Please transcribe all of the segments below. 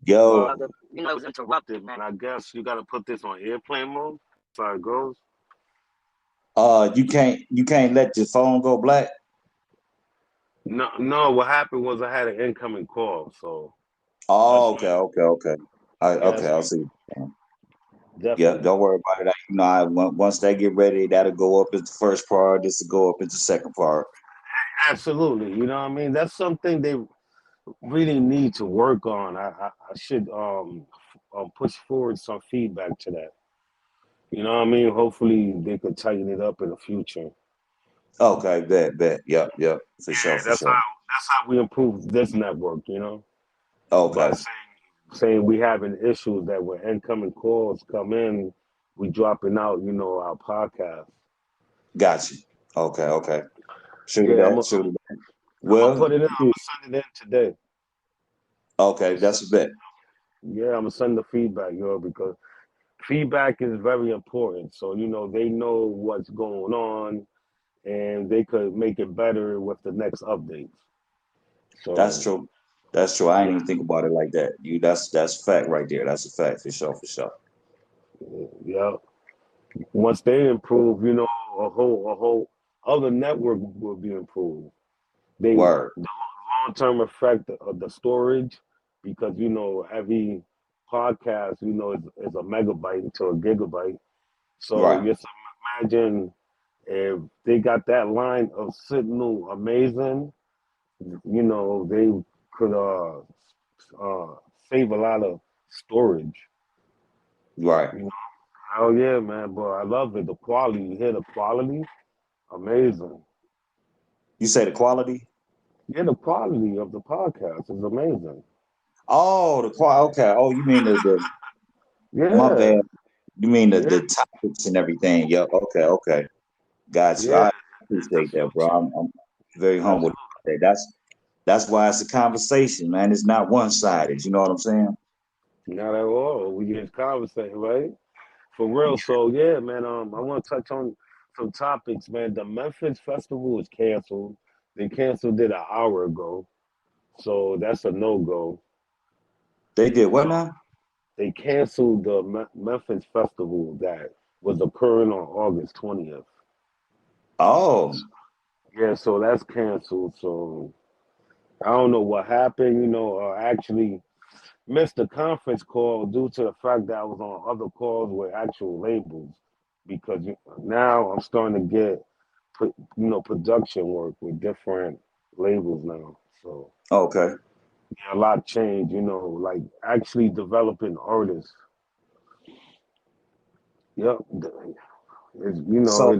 Yo, It was interrupted, man. I guess you got to put this on airplane mode. That's how it goes. you can't let your phone go black. No, no. What happened was I had an incoming call, so that's Oh, why. okay. Okay, Yes, I'll see. Yeah, definitely. don't worry about it. Once they get ready, that'll go up as the first part. This will go up as the second part. Absolutely. You know what I mean? That's something they really need to work on. I should push forward some feedback to that. You know what I mean? Hopefully they could tighten it up in the future. Okay, bet. Yep, for That's sure. how we improve this network. By Okay, saying we having issues that when incoming calls come in, we dropping out. Our podcast. got you. Okay. Sure Yeah, I'm that, gonna sure that. put Well, it in. I'm shoot. gonna send it in today. Okay, that's a bet. Yeah, I'm gonna send the feedback, because feedback is very important. So they know what's going on, and they could make it better with the next updates. That's So true. That's true. I yeah, didn't even think about it like that. That's fact right there. That's a fact for sure. yeah. Once they improve, a whole other network will be improved. Word. The long term effect of the storage, because every podcast is a megabyte to a gigabyte. So Right. just imagine if they got that line of signal amazing, they could uh save a lot of storage. Right. You know, hell yeah, man. But I love it. The quality, you hear the quality, amazing. You say the quality? Yeah, the quality of the podcast is amazing. Oh, the quality. Okay. Oh, you mean the my Yeah, bad. You mean the yeah, the topics and everything. Yep. Okay. Got you. yeah. I It's the appreciate that, bro. future. I'm very humbled. Absolutely. That's why it's a conversation, man. It's not one sided. You know what I'm saying? Not at all. We just conversating, right? For real. So yeah, man. I want to touch on some topics, man. The Memphis Festival is canceled. They canceled it an hour ago, so that's a no go. They did what So now? they canceled the Memphis Festival that was occurring on August 20th. Oh, Yeah, so that's canceled. So I don't know what happened. Actually missed the conference call due to the fact that I was on other calls with actual labels, because now I'm starting to get production work with different labels now. So okay. yeah, a lot changed. Like actually developing artists. Yep, it's you know So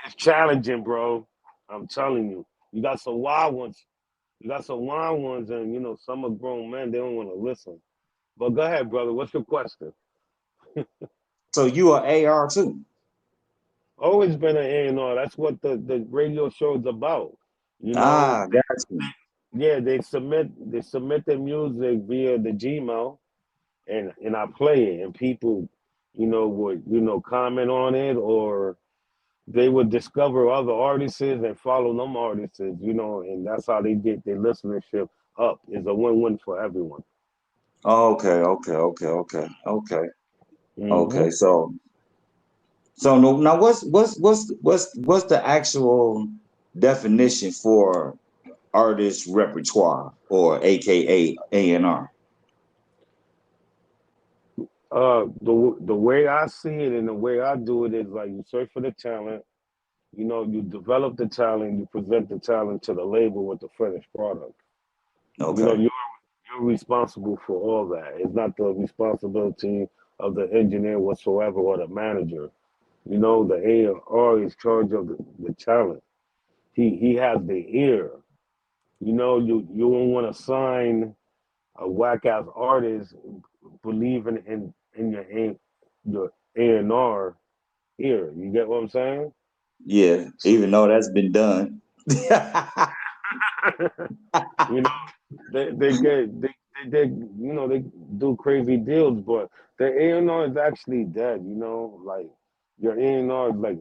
it's challenging, bro. I'm telling you, you got some wild ones. You got some wild ones, and some are grown men. They don't want to listen. But go ahead, brother. What's your question? you are AR too. Always been an A&R. That's what the radio show is about. You know, Ah, got you. yeah, they submit their music via the Gmail, and I play it, and people, would comment on it, or they would discover other artists and follow them artists, and that's how they get their listenership up. It's a win-win for everyone. Okay. Hmm. So no, now what's the actual definition for artist repertoire or AKA A&R? The way I see it and the way I do it is like you search for the talent. You develop the talent, you present the talent to the label with the finished product. You know, Okay. you're responsible for all that. It's not the responsibility of the engineer whatsoever or the manager. The A&R is charge of the talent. He has the ear. You don't want to sign a whack ass artist believing in your A&R ear. You get what I'm saying? Yeah, even though that's been done. you know, they do crazy deals, but the A&R is actually dead. Like your A&R is like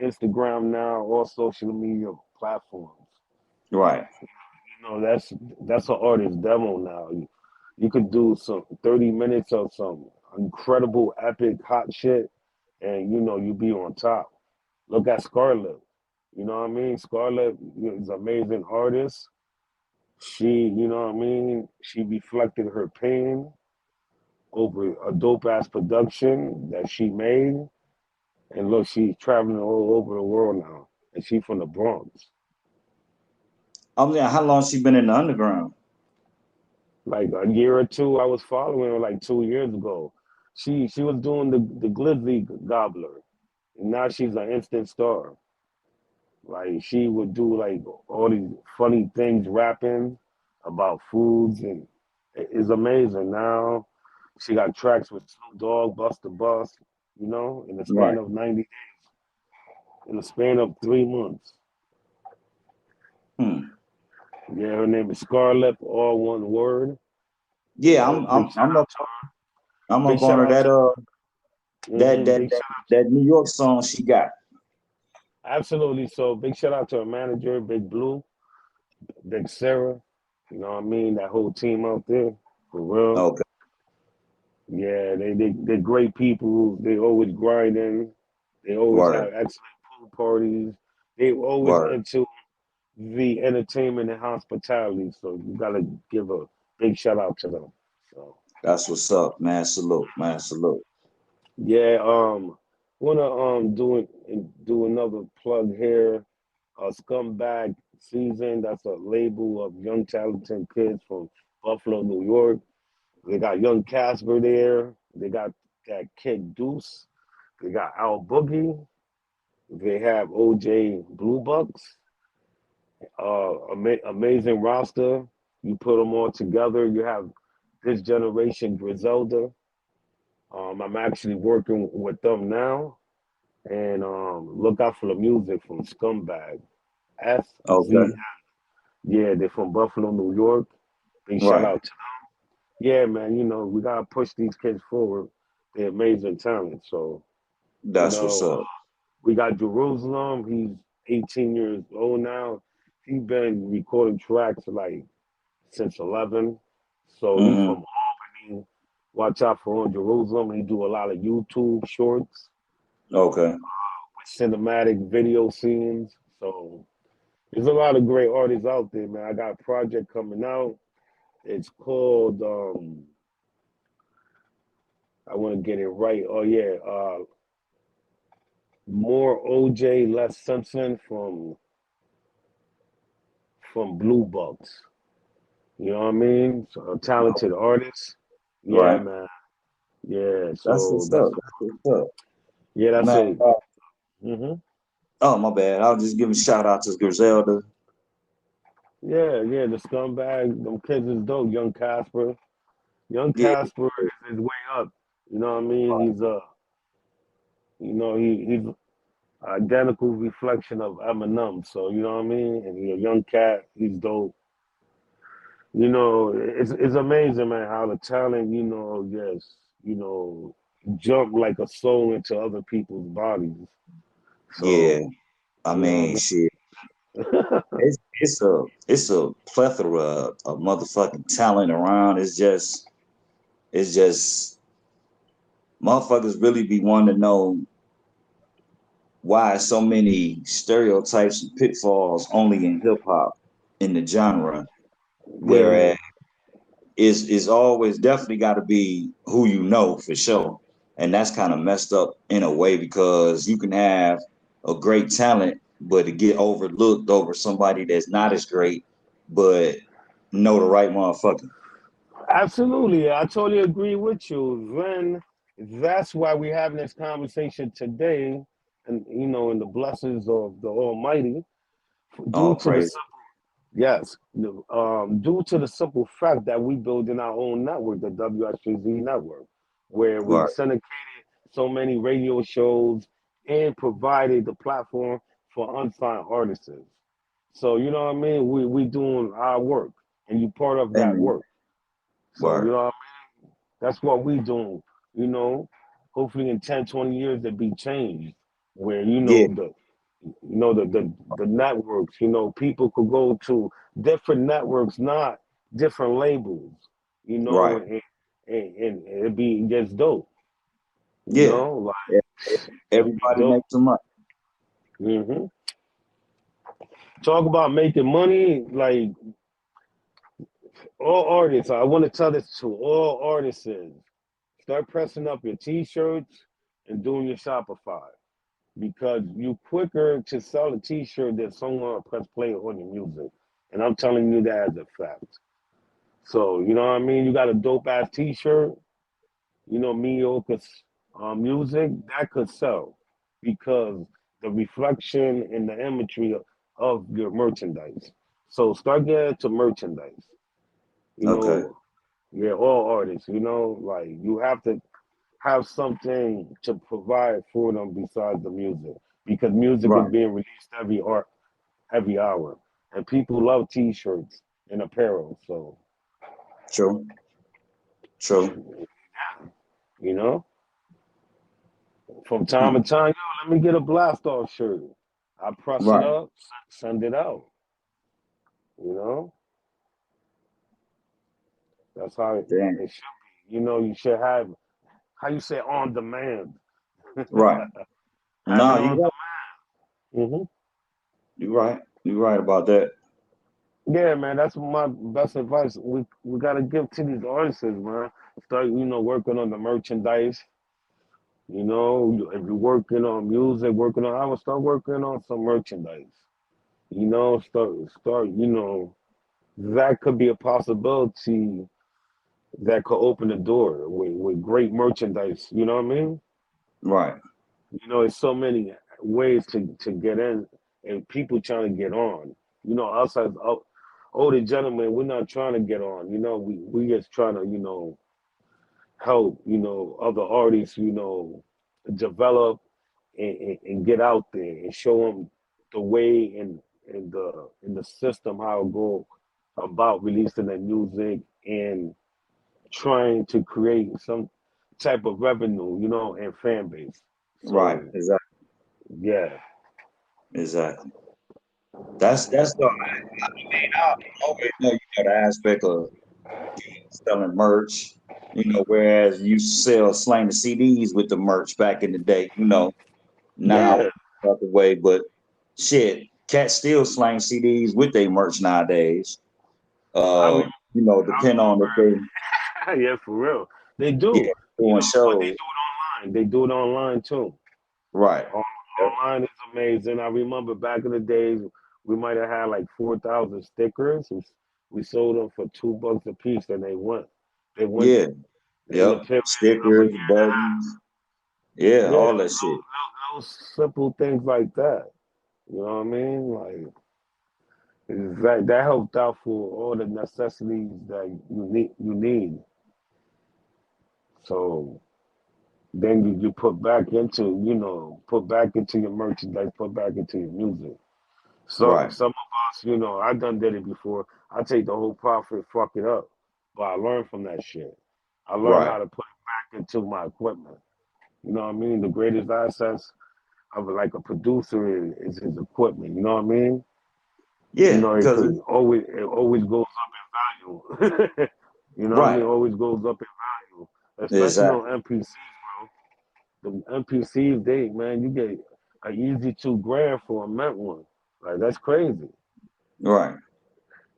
Instagram now, all social media platforms. Right. That's an artist demo now. You could do some 30 minutes of some incredible, epic, hot shit, and you be on top. Look at Scarlett. You know what I mean? Scarlett is an amazing artist. She reflected her pain over a dope ass production that she made. And look, she's traveling all over the world now. And she's from the Bronx. I'm saying, how long she been in the underground? Like a year or two, I was following her like 2 years ago. She was doing the Glizzy Gobbler. And now she's an instant star. Like she would do like all these funny things rapping about foods and it's amazing. Now she got tracks with Snoop Dogg, Busta Bus, in the span Right. of 90 in the span of 3 months. Hmm. Yeah, her name is Scarlett, all one word. Yeah, Big shout I'm up I'm big up on shout her. out to That that big that shout out to that New York song she got. absolutely. So big shout out to her manager, Big Blue, Big Sarah. You know what I mean? That whole team out there. For real. Okay. Yeah, they're great people. They always grinding. They always Word. have excellent pool parties. They always Word. into the entertainment and hospitality. So you gotta give a big shout out to them. So That's what's up, man. Salute, man. Salute. yeah, wanna do another plug here. Scumbag Season. That's a label of young talented kids from Buffalo, New York. They got young Casper there. They got that kid Deuce. They got Al Boogie. They have OJ Blue Bucks. Amazing roster. You put them all together. You have this generation Griselda. I'm actually working with them now. And look out for the music from Scumbag. Okay. SZ. Yeah, they're from Buffalo, New York. Big shout Right. out to yeah, man. We gotta push these kids forward. They're amazing talent. So, you That's what's know, up. we got Jerusalem. He's 18 years old now. He's been recording tracks like since 11. So he's Hmm. from Albany. Watch out for him, Jerusalem. He do a lot of YouTube shorts Okay. with cinematic video scenes. So there's a lot of great artists out there, man. I got a project coming out. It's called I want to get it right. Oh yeah, more OJ, less Simpson from Blue Bucks. You know what I mean? So a talented artist. Yeah, Right. man. Yeah. That's So what's that's up. That's what's up. yeah, that's Man. it. hmm Oh, my bad. I'll just give a shout out to Griselda. Yeah, yeah. The scumbag, them kids is dope. Young Casper. Young Yeah. Casper is his way up. You know what I mean? He's identical reflection of Eminem. So you know what I mean? And he a young cat. He's dope. It's amazing, man, how the talent, just, jump like a soul into other people's bodies. Yeah. So, I you know mean, what shit. I mean? It's a plethora of motherfucking talent around. It's just motherfuckers really be wanting to know why so many stereotypes and pitfalls only in hip hop in the genre, Yeah, whereas is always definitely got to be who you know for sure, and that's kind of messed up in a way because you can have a great talent, but to get overlooked over somebody that's not as great, but know the right motherfucker. absolutely. I totally agree with you. Then that's why we're having this conversation today, and, in the blessings of the Almighty, due Oh, to the praise. Yes, due to the simple fact that we building our own network, the WSGZ network, where we Right. syndicated so many radio shows and provided the platform for unsigned artists. So you know what I mean? We doing our work, and you part of that Amen. work. So Word. that's what we doing. You know, hopefully in 10, 20 years there be changed where Yeah. the networks, people could go to different networks, not different labels. you know, Right. and it'd be just dope, you Yeah. know, like E- it'd be Everybody dope. makes some money. hmm Talk about making money, like all artists. I want to tell this to all artists: start pressing up your T-shirts and doing your Shopify because you quicker to sell a T-shirt than someone will press play on your music. And I'm telling you that as a fact. So you know what I mean. You got a dope ass T-shirt, you know, mediocre music that could sell because the reflection and the imagery of your merchandise. So start getting to merchandise. You Okay. know, yeah, all artists. You know, like you have to have something to provide for them besides the music because music is Right. being released every hour, and people love T-shirts and apparel. So True. True. you know, from time Hmm. to time, yo, let me get a blast off shirt. I press it Right. up, send it out. You know, that's how Damn. it should be. You know, you should have how you say on demand. Right. Have No, it you on right. demand. You right. You right about that. Yeah, man, that's my best advice. We gotta give to these artists, man. Start, working on the merchandise. If you're working on music, I would start working on some merchandise. Start. That could be a possibility that could open the door with great merchandise. You know what I mean? Right. There's so many ways to get in, and people trying to get on. Us as older gentlemen, we're not trying to get on. We just trying to help other artists develop and get out there and show them the way and the system how to go about releasing their music and trying to create some type of revenue, and fan base. Right. So Exactly. yeah, Exactly. That's the I always know the aspect of selling merch, whereas you sell slang the CDs with the merch back in the day, now yeah. out the way, but shit, cats still slang CDs with their merch nowadays. I mean, Depend on if they yeah, for real, they yeah, do. doing But they do shows. it online. They do it online too. Right. On- Yep. Online is amazing. I remember back in the days, we might have had like 4,000 stickers. We sold them for $2 a piece, and they went Yeah. in the Yep. period of a Stickers, year and a half. buttons. Yeah, Yeah, all that shit. little simple things like that. You know what I mean? Like that helped out for all the necessities that you need. So then you put back into your merchandise, put back into your music. So Right. some of us, I done did it before. I take the whole profit, fuck it up. But I learned from that shit. I learned Right. how to put it back into my equipment. You know what I mean? The greatest assets of like a producer is his equipment. You know what I mean? Yeah, because It always goes up in value. You know what I mean? right. It always goes up in value, especially Exactly. on MPCs, bro. The MPCs, man, you get an easy 2 grand for a mint one. Like that's crazy. Right.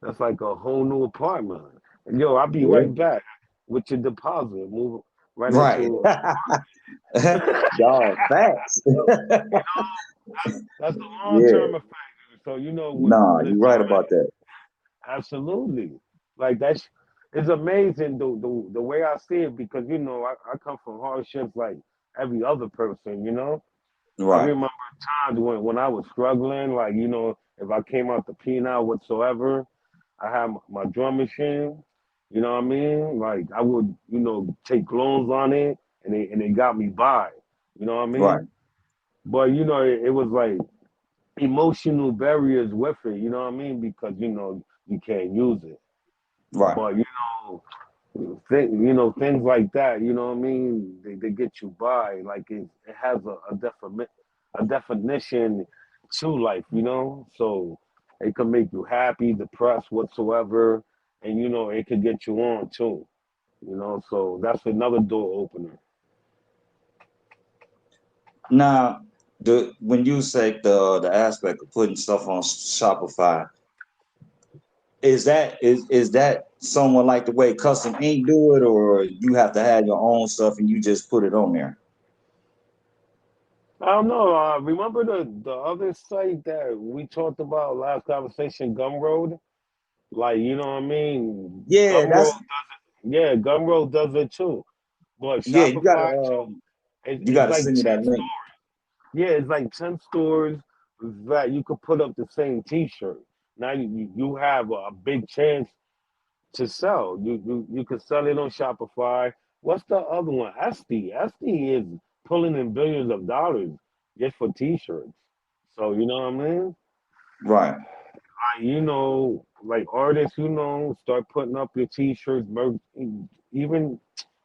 That's like a whole new apartment. And yo, I'll be Yeah. right back with your deposit. Move right Right. into Dog facts. that's the long Yeah. term effect. So Nah, with the you're right time, about that. absolutely. Like that's it's amazing the way I see it because I come from hardships like every other person. I Right. remember times when I was struggling, like, if I came out the penal whatsoever, I had my drum machine, you know what I mean? Like I would, take loans on it and it got me by. You know what I Right. mean? But it was like emotional barriers with it, you know what I mean? Because you can't use it. Right. But things like that, you know what I mean? They get you by. Like it has a definition to life, So it can make you happy, depressed, whatsoever, and it could get you on too. So that's another door opener. Now, the when you say the aspect of putting stuff on Shopify, is that someone like the way Custom Ink do it, or you have to have your own stuff and you just put it on there? I don't know. Remember the other site that we talked about last conversation, Gumroad? Like, you know what I mean? Yeah, Gumroad, that's yeah, Gumroad does it too. But yeah. You gotta Shopify too. you It's gotta like send me 10 that link. stores. Yeah, it's like 10 stores that you could put up the same T-shirt. Now you have a big chance to sell. You could sell it on Shopify. What's the other one? Etsy. Etsy is pulling in billions of dollars just for T-shirts. So you know what I mean? Right. Like artists, start putting up your T-shirts, even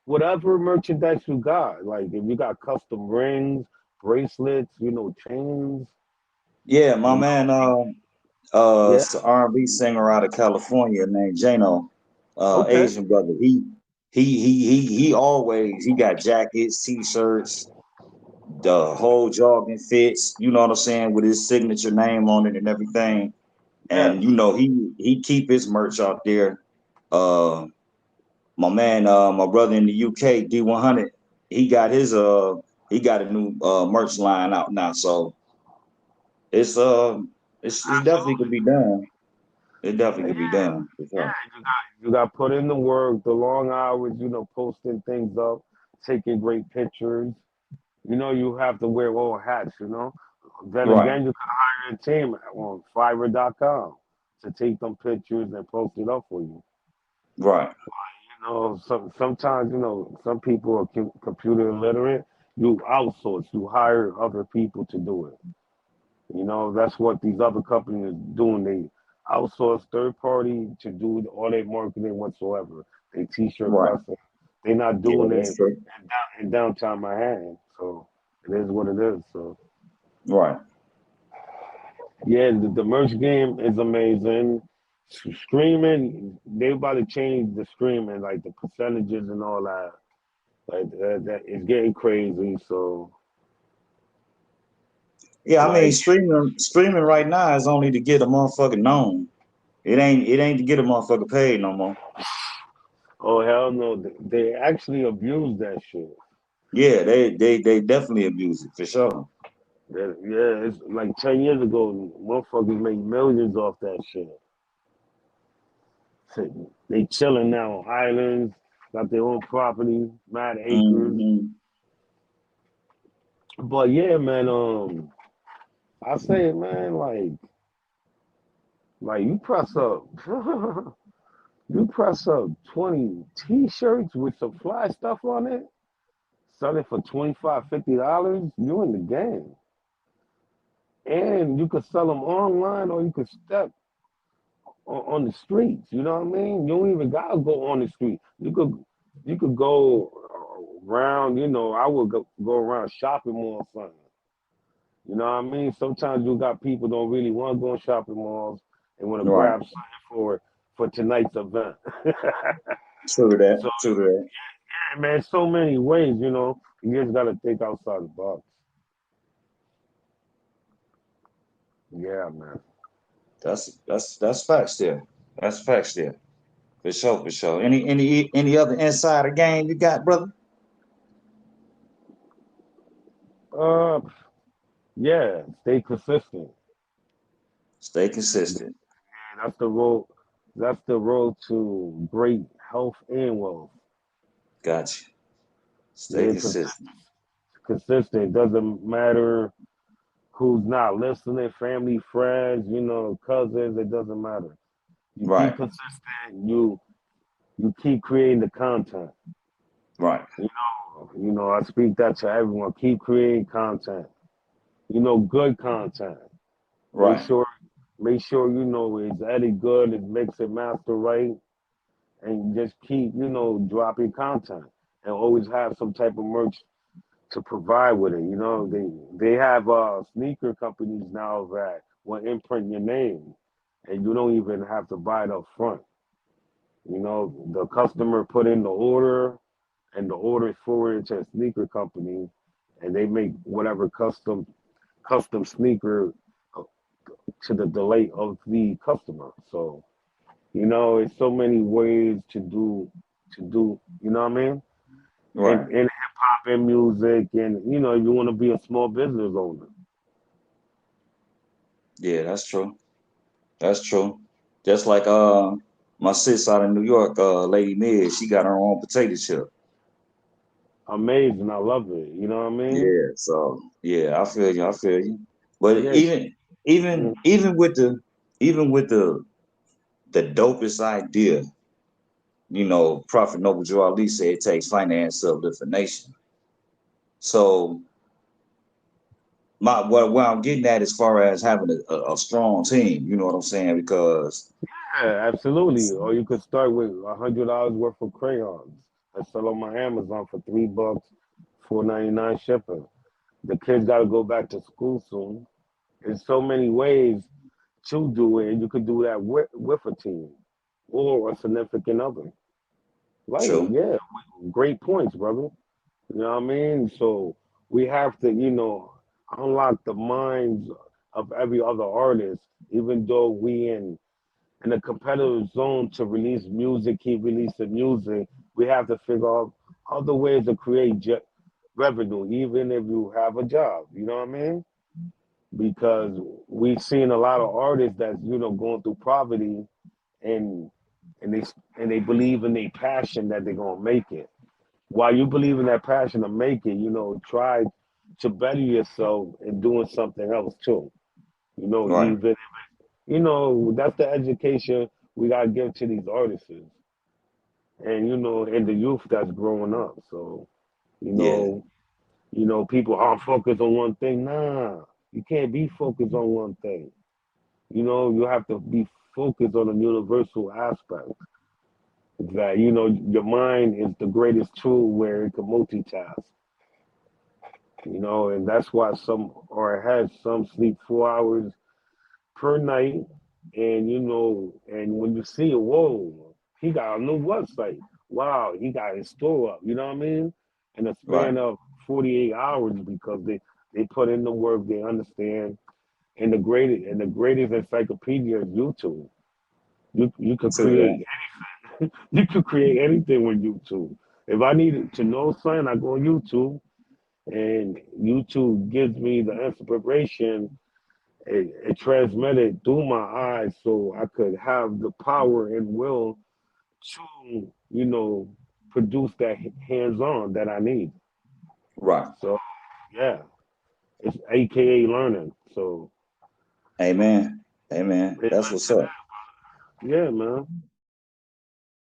whatever merchandise you got. Like if you got custom rings, bracelets, chains. Yeah, my You know, man, yeah. it's an R&B singer out of California named Jano, Okay. Asian brother. He always he got jackets, t-shirts, the whole jogging fits. You know what I'm saying, with his signature name on it and everything. And Yes. you know he keep his merch out there. Uh, my man, my brother in the UK, D100, he got his he got a new merch line out now. So it's it's definitely could be done. It definitely could be Yeah. done for sure. You got to put in the work, the long hours, posting things up, taking great pictures. You have to wear all hats. Then Right, again, you can hire a team on Fiverr.com to take them pictures and post it up for you. right, Sometimes, some people are computer illiterate. You outsource, you hire other people to do it. That's what these other companies are doing. They outsource third party to do all their marketing whatsoever. They t-shirt right. custom. They're not Yeah, doing it that's true. in downtown Manhattan. So it is what it is. So Right. yeah, the merch game is amazing. Streaming, they about to change the streaming, like the percentages and all that. Like that it's getting crazy. So Yeah, I mean like, streaming right now is only to get a motherfucker known. It ain't to get a motherfucker paid no more. oh hell no, they actually abuse that shit. Yeah, they definitely abuse it for sure. Yeah, it's like 10 years ago, motherfuckers made millions off that shit. So they chilling now on islands, got their own property, mad acres. Hmm. But yeah, man, I say, man, like you press up, you press up 20 T-shirts with some fly stuff on it, sell it for 25, $50. You in the game, and you could sell them online, or you could step on the streets. You know what I mean? You don't even gotta go on the street. You could go around. I would go around shopping malls, something. You know what I mean? Sometimes you got people don't really want to go in shopping malls and want to Right. grab something for tonight's event. True that. So True that. yeah, man, so many ways. You just gotta think outside the box. Yeah, man. That's facts there. That's facts there. For sure, for sure. Any other insider game you got, brother? Uh, yeah. Stay consistent. Stay consistent. That's the road. That's the road to great health and wealth. Gotcha. Stay Yeah, consistent. consistent. Doesn't matter who's not listening, family, friends, cousins. It doesn't matter. You keep Right. consistent. You keep creating the content. Right. I speak that to everyone. Keep creating content. Good content. Make Right. sure, make sure it's edit good, it's mix and master right, and just keep dropping content, and always have some type of merch to provide with it. They have sneaker companies now that will imprint your name, and you don't even have to buy it up front. You know, the customer put in the order, and the order is forwarded to a sneaker company, and they make whatever custom sneaker uh, to the delay of the customer. So you know, it's so many ways to do. You know what I mean? Right. In hip hop and music, and you know, if you want to be a small business owner. Yeah, that's true. That's true. Just like my sis out in New York, Lady Mid, she got her own potato chip. Amazing, I love it. You know what I mean? Yeah, so yeah, I feel you. I feel you. But Yeah, even even with the even with the dopest idea, Prophet Noble Joe Ali said it takes finance to uplift a nation. So what I'm getting at as far as having a strong team, you know what I'm saying? Because yeah, absolutely. Or you could start with $100 worth of crayons and sell on my Amazon for $3, 4.99 shipping. The kids got to go back to school soon. There's so many ways to do it, and you could do that with a team or a significant other. Right? true, Yeah, great points, brother. You know what I mean? So we have to, unlock the minds of every other artist, even though we in a competitive zone to release music, keep releasing music. We have to figure out other ways to create revenue, even if you have a job. You know what I mean? Because we've seen a lot of artists that's going through poverty, and and they and they believe in their passion that they're gonna make it. While you believe in that passion to make it, try to better yourself in doing something else too. right, Even that's the education we gotta give to these artists, and the youth that's growing up. So you yeah, know, people aren't focused on one thing. Nah, you can't be focused on one thing. You have to be focused on a universal aspect. That your mind is the greatest tool where it can multitask. And that's why some or has some sleep 4 hours per night, and when you see it, whoa, he got a new website. Wow, he got his store up. You know what I mean? In a right. span of 48 hours because they put in the work, they understand, and the greatest encyclopedia is YouTube. You could True that. create you could create anything with YouTube. If I needed to know something, I go on YouTube, and YouTube gives me the inspiration. It transmitted through my eyes, so I could have the power and will to, produce that hands-on that I need. Right. So yeah, it's AKA learning. So Amen. Amen. amen That's what's to up. that. Yeah, man.